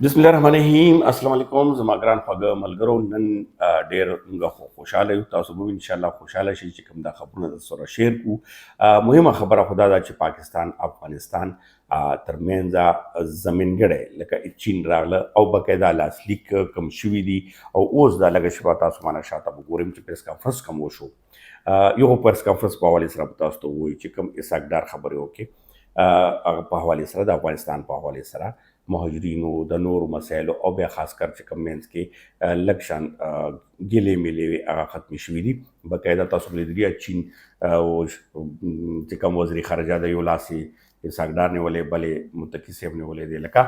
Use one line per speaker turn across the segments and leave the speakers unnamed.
بسم الله الرحمن الرحیم. السلام علیکم زما ګران خوږه ملګرو. نن ډېر موږ خوشاله یو. تاسو به ان شاء الله خوشاله شئ چې کوم دا خبرونه در سره شیر کو. مهمه خبره خدا دا چې پاکستان افغانستان ترمنځ زمینګړی لکه چین راغله او بقاعده لاسلیک کم شوي دي او اوس دا لږه شپه تاسو مانه شاته به ګورم چې پریس کانفرنس کوم وشو. یو پریس کانفرنس په حوالې سره به تاسو ته ووایي چې کوم اسحاقدار خبرې وکړي هغه په حوالې سره د افغانستان په حوالې سره مهاجرینو د نورو مسایلو او بیا خاص کر چې کوم منځ کې لږ شان ګیلې میلې هغه ختمې شوي دي. باقاعده تاسو لیدلي چین چې کوم وزیر خارجه د یو لاسې اسحاقدار نیولې بلې متقي صاحب نیولې دی لکه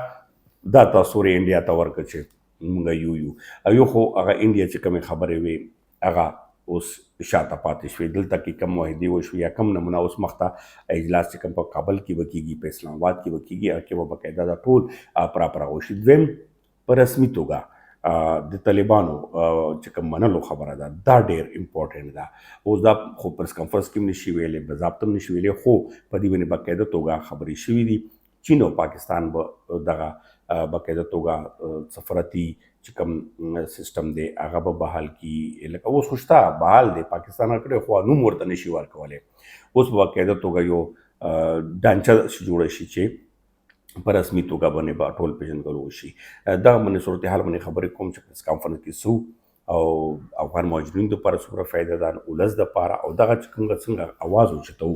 دا تاسو انډیا ته ورکړه چې موږ یو خو هغه انډیا چې کومې خبرې وي هغه اوس شاته پاتې شوې. دلته کې کم معاهدې وشوې یا کم نمونه اوس مخته اجلاس چې کوم په کابل کې به کېږي، په اسلام آباد کې به کېږي، هغه کې به باقاعده دا ټول پراپر وشي. دویم په رسمي توګه د طالبانو چې کوم منلو خبره ده دا ډېر امپورټنټ ده. اوس دا خو پریس کانفرنس کې هم نشي ویلی، باضابطه هم نشي ویلی، خو په دې باندې باقاعده توګه خبرې شوي دي. چین او پاکستان به دغه باقاعده توګه سفارتي چې کوم سیستم دی هغه به بحال کی. لکه اوس خو شته بحال دی، پاکستان کړی خو نوم ورته نشي ورکولی. اوس به باقاعده توګه یو ډانچه جوړه شي چې په رسمي توګه باندې به ټول پېژندګلو وشي. دغه باندې صورتحال باندې خبرې کوم چې پریس کانفرنس کې څه او افغان مهاجرینو دپاره څومره فایده ده، ولس دپاره او دغه چې کومه څنګه اواز اوچتوو.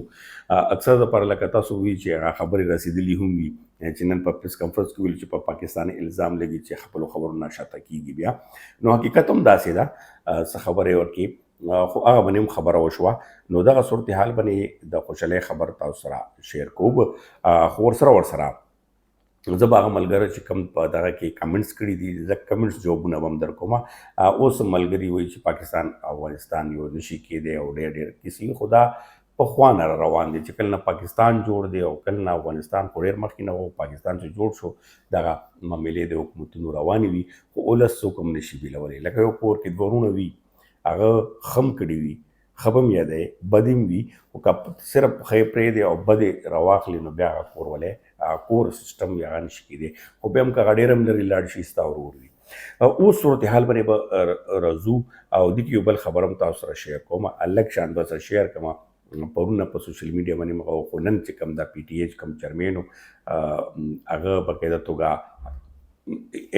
اکثر دپاره لکه تاسو وایي چې هغه خبرې رسېدلي هم وي چې نن په پریس کانفرنس کې ویل چې په پاکستان الزام لګي چې خپلو خبرو نه شاته کېږي. بیا نو حقیقت هم داسې ده، څه خبرې ورکې خو هغه باندې هم خبره وشوه. نو دغه صورتحال باندې د خوشحالۍ خبر تاسو سره شیر کوم. خو ورسره زه به هغه ملګری چې کوم په دغه کې کمنټس کړي دي زه کمنټس جوابونه به هم در کومه. اوس ملګري وایي چې پاکستان افغانستان یو نشي کېدی او ډېر کیسې خو دا پخوا نه روان دي چې کله نه پاکستان جوړ دی او کله نه افغانستان خو ډېر مخکې نه و. پاکستان چې جوړ شو دغه معاملې د حکومتونو روانې وي خو ولس څوک هم نشي بیلولی. لکه یو کور کې دوه وروڼه وي هغه خم کړي وي، ښه به هم یادوي بد هم وي، خو که صرف ښه پرېږدي او بدې راواخلي نو بیا هغه کور ولی کور سیستم یې هغه نشي کېدی. خو بیا هم که هغه ډېر هم لرې لاړ شي ستا ورور وي. اوس صورتحال باندې به راځو او دې کې یو بل خبره هم تاسو سره شیر کوم. لږ شان به سره شیر کومه. پرونه په سوشل میډیا باندې مغه خو نن چې کوم دا پی ټي ایچ کوم چیرمین و هغه باقاعده توګه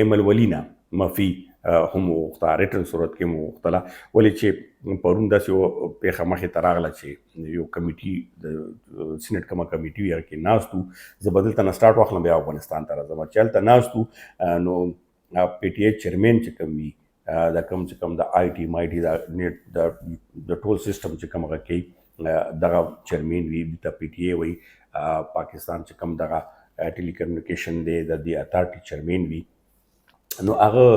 ایم ال ولی نه معافي هم وغوښته، ریټن صورت کې مو وغوښتله، ولې چې پرون داسې یو پېښه مخې ته راغله چې یو کمیټي د سینټ کومه کمیټي وي هغه کې ناست وو. زه به دلته نه سټارټ واخلم بیا افغانستان ته راځم چې هلته ناست وو نو پی ټي ایچ چیرمین چې کوم وي دا کوم چې کوم د آی ټي مای ټي دا نیټ د ټول سیسټم چې کوم هغه کوي دغه چیرمین وي د پی ټي ای وایي. پاکستان چې کوم دغه ټیلی کمیونیکیشن دی د دې اتارټي چیرمین وي نو هغه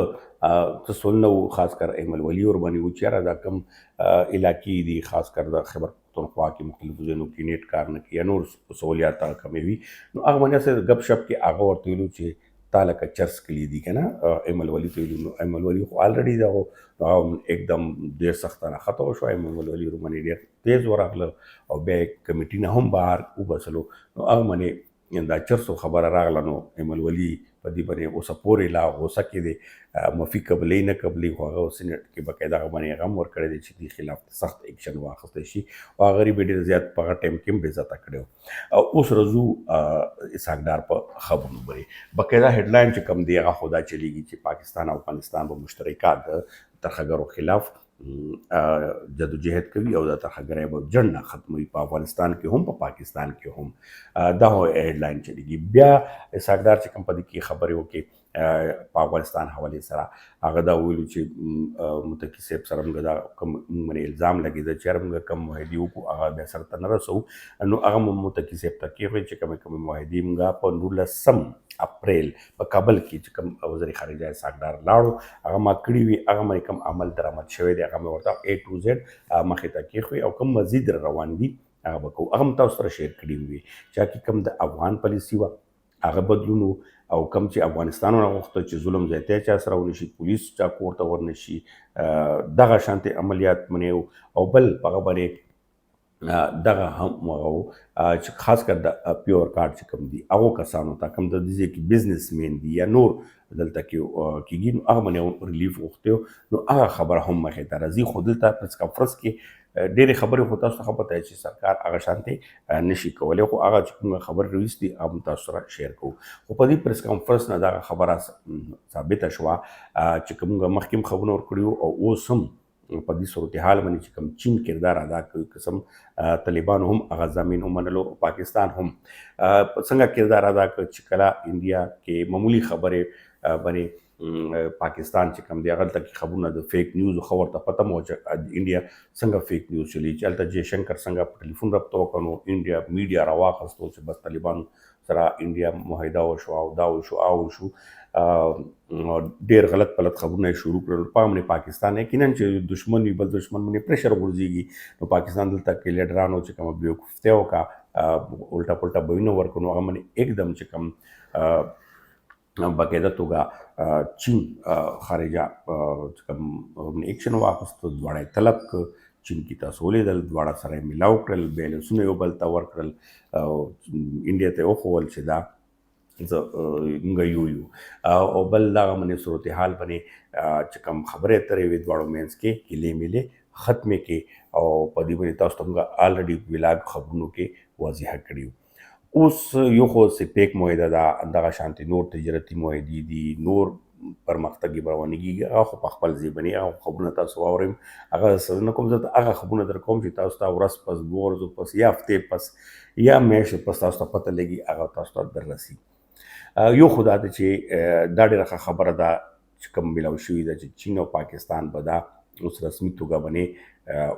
څه سول نه و، خاص کر ایم ال ولی ورباندې و چې یاره دا کوم علاقې دي خاص کر د خیبر پښتونخوا کې مختلفو ځایونو کې نیټ کار نه کوي یا نور سہولیات هغه کمې وي. نو هغه باندې څه ګپ شپ کې هغه ورته ویلو چې تا لکه چرس کلی دي که نه ایم ال ولی ته ویلو. نو ایم ال ولی خو الریډي دغه एकदम ډېر سخته راښکته وشوه. ایم ال ولی ورباندې ډېر تیز ورغله او بیا یې کمیټي نه هم بهر وباسلو. نو هغه باندې دا چرسو خبره راغله نو ایم ال ولی په دې باندې اوسه پورې لا غوسه کې دی معافي قبلې نه قبلې خو هغه سینټ کې باقاعده هغه باندې غم ورکړی دی چې دې خلاف سخت ایکشن واخیستی شي او هغه غریب یې ډېر زیات په هغه ټایم کې هم بې عزته کړی و. اوس راځو اسحاقدار په خبرو باندې. باقاعده هیډلاین چې کوم دی هغه خو دا چلیږي چې پاکستان او افغانستان به مشترکات د ترهګرو خلاف جدوجہد کوي او د ترهګرۍ به جنګ نه ختموي په افغانستان کې هم په پاکستان کې هم. دا هیډلاین چلیږي. بیا اسحاقدار چې کوم په دې کې خبرې وکړي په افغانستان حوالې سره هغه دا ویلو چې متقي صاحب سره موږ دا کوم باندې الزام لګېده چې هر موږ کوم معاهدې وکړو هغه بیا سرته نه رسوو. نو هغه متقي صاحب ته کېښوی چې کومې معاهدې موږ په 19 اپریل په کابل کې چې کوم وزیر خارجه اسحاقدار لاړو هغه ما کړي وي هغه باندې کوم عمل درآمد شوی دی هغه مې ورته A to Z مخې ته کېښوی او کوم مزید روان دي هغه به کوو. هغه هم تاسو سره شیر کړي وي چې کې کوم د افغان پالیسي وه هغه بدلون او کوم چې افغانستان غوښته چې ظلم زیاتی چا سره ونشي، پولیس چا کور ته ورنشي، دغه شانتې عملیات منې او بل په هغه باندې دغه هم هغه و چې خاص کر د پیور کارت چې کوم دي هغو کسانو ته کوم د دې کې بزنس مین دي یا نور دلته کې کېږي نو هغه باندې ریلیف غوښتی نو هغه خبره هم مخې ته راځي خو دلته پریس کانفرنس کې ډېرې خبرې خو تاسو ته ښه پته وي چې سرکار هغه شانتې نشي کولی خو هغه چې کومه خبرې راویستي هغه هم تاسو سره شیر کوو خو په دې پریس کانفرنس نه دغه خبره ثابته شوه چې کوم مخکې هم خبرونه ورکړي او اوس هم په دې صورتحال باندې چې کوم چین کردار ادا کوي قسم طالبان هم هغه ضامن ومنلو پاکستان هم څنګه کردار ادا کوي چې کله انډیا کې معمولی خبرې باندې پاکستان چې کوم دی هغه تک خبرونه د فیک نیوز خو ورته پته مو چې انډیا څنګه فیک نیوز چلی چې الته جې شنکر څنګه په ټلیفون رابطه وکړو انډیا میډیا راواخستو چې بس طالبان سره انډیا معاهده وشو او دا وشو او شو ډیر غلط پلت خبرونه شروع کړل په امن پاکستان یقینا چې دشمن وي بل دشمن باندې پریشر ورځيږي نو پاکستان دلته کې لیډرانو چې کوم بیوقفتیا وکا الټا پلټا بوینو ورکونو هغه باندې एकदम چې کوم باقاعده توګه چین خارجه کوم ایکشن واخیستو دواړه طلب چین کی تاسو ولیدل دواړه سره ملاو کړل بیلنسونه یو بل ته ورکړل انډیا ته وښول چې دا موږ یو او بل دغه باندې صورتحال باندې چې کوم خبرې اترې وي دواړو منځ کې ګیلې میلې ختمې کې او په دې باندې تاسو ته موږ الریډي ولاګ خبرونو کې واضح کړي اوس یو خو سپیک معاهده ده دغه شانتي نور تجارتي معاهدې دي نور پرمختګي روانېږي هغه خو په خپل ځای باندې هغه خبرونه تاسو واورئ هغه څه نه کوم زه هغه خبرونه در کوم چې تاسو ته ورځ پس دوه ورځو پس یا هفتې پس یا میاشتې پس تاسو ته پته لګي هغه تاسو ته در رسي یو خو دا ده چې دا ډېره ښه خبره ده چې کوم میلاو شوي ده چې چین او پاکستان به دا اوس رسمي توګه باندې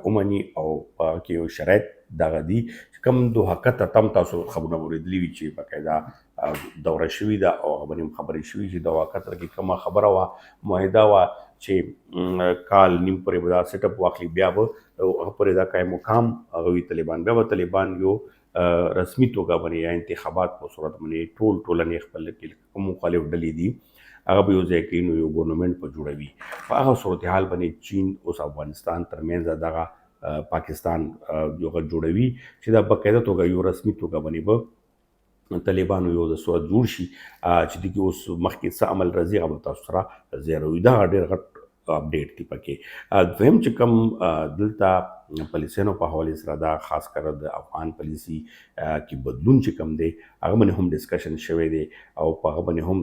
ومني او په هغه کې یو شرایط دغه دي چې کوم دوه قطر تم تاسو خبرونه اورېدلي وي چې باقاعده دوره شوې ده او هغه باندې خبرې شوي چې دوه قطر کې کومه خبره وه معاهده وه چې کال نیم پورې به دا سیټ اپ واخلي بیا به هغه پورې دا قایم مقام هغه وي طالبان بیا به طالبان یو رسمي توګه باندې یا انتخابات په صورت باندې ټولنې خپل کې کوم مخالف ډلې دي هغه به یو ځای کوي نو یو ګورنمنټ په جوړوي په هغه صورتحال باندې چین اوس افغانستان ترمنځ دغه پاکستان یو جوړوي چې دا باقاعده توګه یو رسمي توګه باندې به طالبانو یو د صورت جوړ شي چې دغه اوس مخکې څه عمل راځي هغه تاسو سره زیروي دا ډېر غټ اپډیټ دی پکې دویم چې کوم دلته پالیسیانو په حواله سره دا خاص کر د افغان پالیسي کې بدلون چې کوم دی هغه باندې هم ډسکشن شوی دی او په هغه باندې هم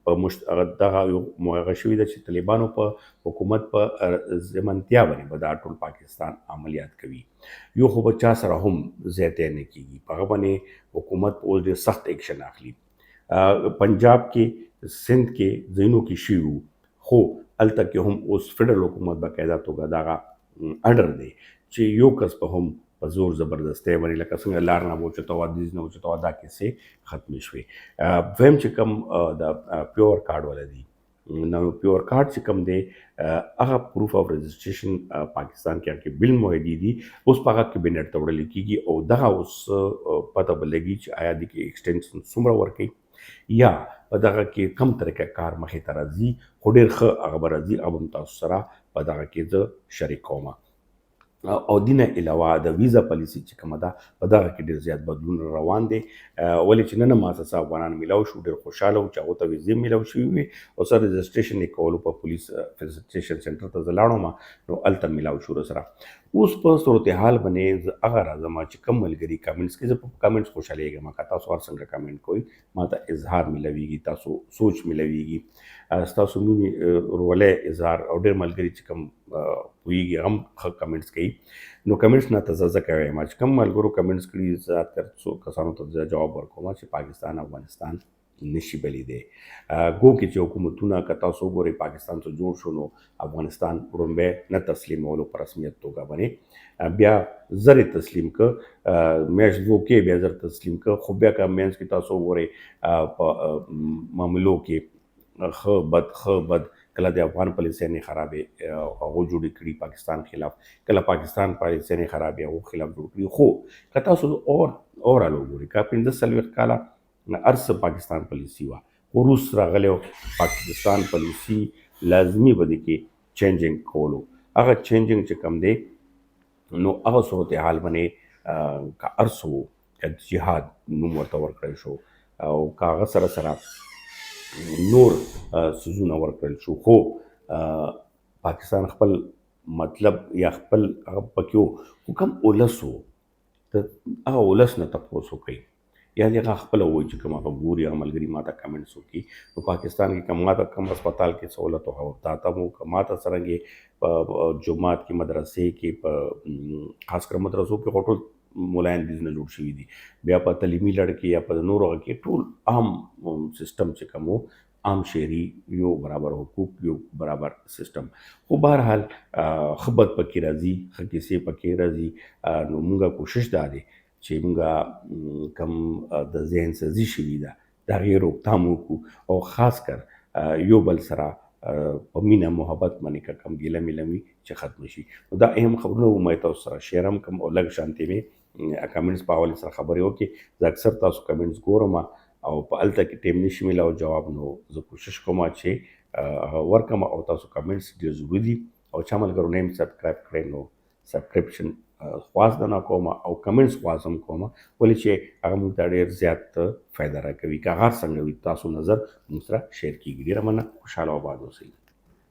په دغه یو موغه شوی دی چې طالبانو په حکومت په ضمانتیا باندې به دا ټول پاکستان عملیات کوي یو خو به چا سره هم زیاته نه کیږي په هغه باندې حکومت اوس ډېر سخت ایکشن اخلي پنجاب کې سند کې ځینو کې شیو خو الته کې هم اوس فدرال حکومت باقاعده توګه دغه اډر دی چې یو کس په هم په زور زبردستی باندې لکه څنګه لار نه وچته وه دیز نه وچته وه دا کیسې ختمې شوې دویم چې کوم د پیور کارډ والا دی نو پیور کارډ چې کوم دی هغه پروف اف رجسټریشن پاکستان کې بل معاهدې دي اوس په هغه کې بینټ ته وړل کېږي او دغه اوس پته به لګي چې آیا د کې ایکسټینشن څومره ورکوي یا په دغه کې کم طریقه کار مخې ته راځي خو ډېر ښه هغه به راځي او هم تاسو سره په دغه کې زه شریک کوم او دینه علاوه د ویزا پالیسي چې کومه ده په دغه کې ډېر زیات بدلون روان دی ولې چې نن ما څه افغانان میلاو شو ډېر خوشاله وو چې هغه ته ویزې میلاو شوي وي او سره رجسټریشن یې کولو په پولیس رجسټریشن سنټر ته زه لاړم نو هلته میلاو شو سره اوس په صورتحال باندې زه هغه راځم چې کوم ملګري کامنټس کې زه په کامنټس خوشحالیږم که تاسو هر څنګه کامنټ کوئ ما ته اظهار میلاویږي تاسو سوچ میلاویږي ستاسو مینې ورولې اظهار او ډېر ملګري چې کوم پوهېږي هم ښه کمنټس کوي نو کمنټس نه ته زه ځکه وایم چې کوم ملګرو کمنټس کړي زیاتر څو کسانو ته زه جواب ورکوم چې پاکستان افغانستان نشي بلیدی گو کې چې حکومتونه که تاسو وګورئ پاکستان ته جوړ شو نو افغانستان وړاندې نه تسلیمولو په رسمیت توګه باندې بیا زر تسلیم که میاشت دوه کې بیا زر تسلیم که خو بیا که منځ کې تاسو وګورئ په معاملو کې ښه بد کله د افغان پالیسیانې خرابې هغو جوړې کړي پاکستان خلاف کله پاکستان پالیسیانې خرابې هغو خلاف جوړ کړي خو که تاسو اورال وګورئ که 15 کاله هر څه پاکستان پالیسي وه خو روس راغلی او پاکستان پالیسي لازمي به دې کې چینجنګ کولو هغه چینجنګ چې کوم دی نو هغه صورتحال باندې که ارسو که جهاد نوم ورته ورکړی شو او که هغه سره سره نور سيزونه ورکړل شو، خو پاکستان خپل مطلب یا خپل هغه پکې و، خو کوم ولس و ته هغه ولس نه تپوس وکړئ یا دې هغه خپله ووایي چې کوم هغه ګوري هغه ملګري ما ته کمنټس وکړي. نو پاکستان کې که ما ته کوم هسپتال کې سہولت و هغه تا ته مو، که ما ته څرنګې په جومات کې مدرسې کې په خاص کر مدرسو کې خو ټول ملایان بزنس جوړ شوي دي، بیا په تعلیمي لړ کې یا په نورو هغه کې ټول عام سیستم چې کوم و عام شهري یو برابر حقوق یو برابر سیستم. خو بهرحال ښه بد پکې راځي، ښه کیسې پکې راځي. نو مونږه کوشش دا دی چې مونږه کم د ذهن سازي شوي ده د هغې روکتام وکړو او خاص کر یو بل سره په مینه محبت باندې که کم ګیله میله وي چې ختم شي. نو دا اهم خبرونه وو ما تاسو سره شیر هم کوم او لږ شانتې مې کمنټس په حوالې سره خبرې وکړې. زه اکثر تاسو کمنټس ګورم او په هلته کې ټیم نشي میلاو جواب، نو زه کوشش کوم چې ورکم او تاسو کمنټس ډېر ضروري دي. او چا ملګرو نه یې سبسکرایب کړی نو سبسکرپشن خواست نه کوم او کمنټس خواست هم کوم، ولې چې هغه موږ ته ډېر زیات فایده راکوي. که هر څنګه وي تاسو نظر موږ سره شیر کېږي. ډېره مننه، خوشحاله او آباد اوسئ.